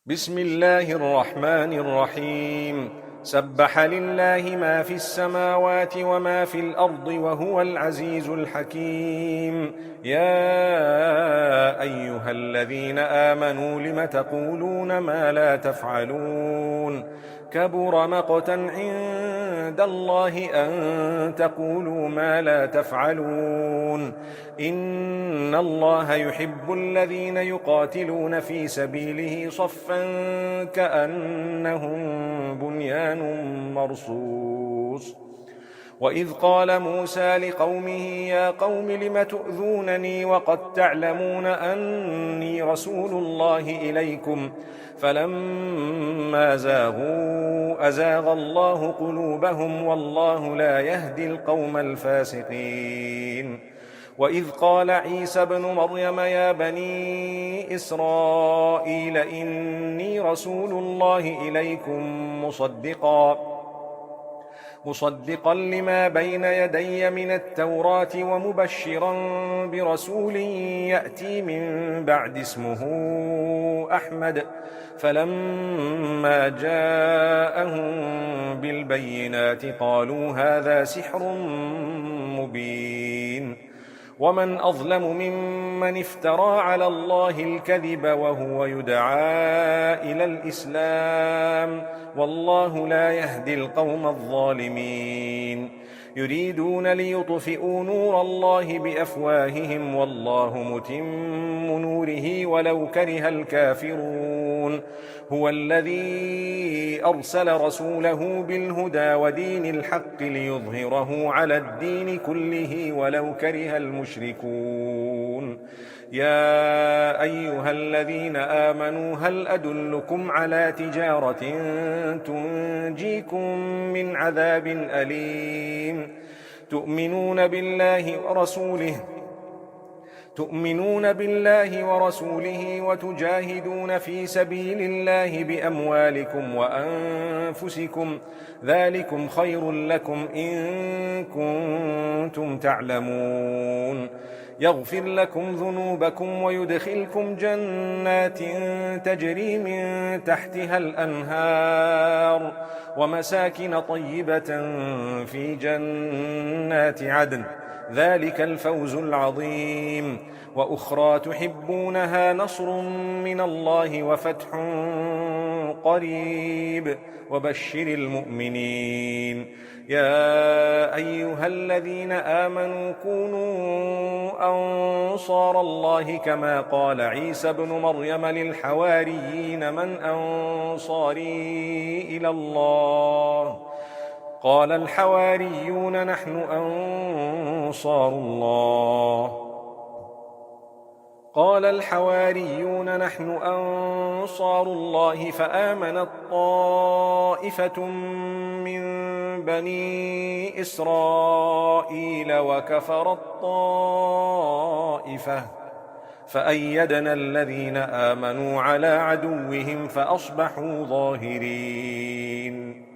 بسم الله الرحمن الرحيم. سبح لله ما في السماوات وما في الأرض وهو العزيز الحكيم. يا أيها الذين آمنوا لم تقولون ما لا تفعلون؟ كبر مقتا عند الله أن تقولوا ما لا تفعلون. إن الله يحب الذين يقاتلون في سبيله صفا كأنهم بنيان مرصوص. وإذ قال موسى لقومه يا قوم لم تؤذونني وقد تعلمون أني رسول الله إليكم فلما زاغوا أزاغ الله قلوبهم والله لا يهدي القوم الفاسقين. وإذ قال عيسى ابن مريم يا بني إسرائيل إني رسول الله إليكم مصدقا لما بين يدي من التوراة ومبشرا برسول يأتي من بعد اسمه أحمد. فلما جاءهم بالبينات قالوا هذا سحر مبين. ومن أظلم ممن افترى على الله الكذب وهو يدعى إلى الإسلام والله لا يهدي القوم الظالمين. يريدون ليطفئوا نور الله بأفواههم والله متم نوره ولو كره الكافرون. هو الذي أرسل رسوله بالهدى ودين الحق ليظهره على الدين كله ولو كره المشركون. يا أيها الذين آمنوا هل أدلكم على تجارة تنجيكم من عذاب أليم؟ تؤمنون بالله ورسوله وتجاهدون في سبيل الله بأموالكم وأنفسكم ذلكم خير لكم إن كنتم تعلمون. يغفر لكم ذنوبكم ويدخلكم جنات تجري من تحتها الأنهار ومساكن طيبة في جنات عدن ذلك الفوز العظيم. وأخرى تحبونها نصر من الله وفتح قريب وبشر المؤمنين. يا أيها الذين آمنوا كونوا أنصار الله كما قال عيسى ابن مريم للحواريين من أنصاري إلى الله؟ قال الحواريون نحن أنصار الله فآمنت طائفة من بني إسرائيل وكفرت طائفة فأيدنا الذين آمنوا على عدوهم فأصبحوا ظاهرين.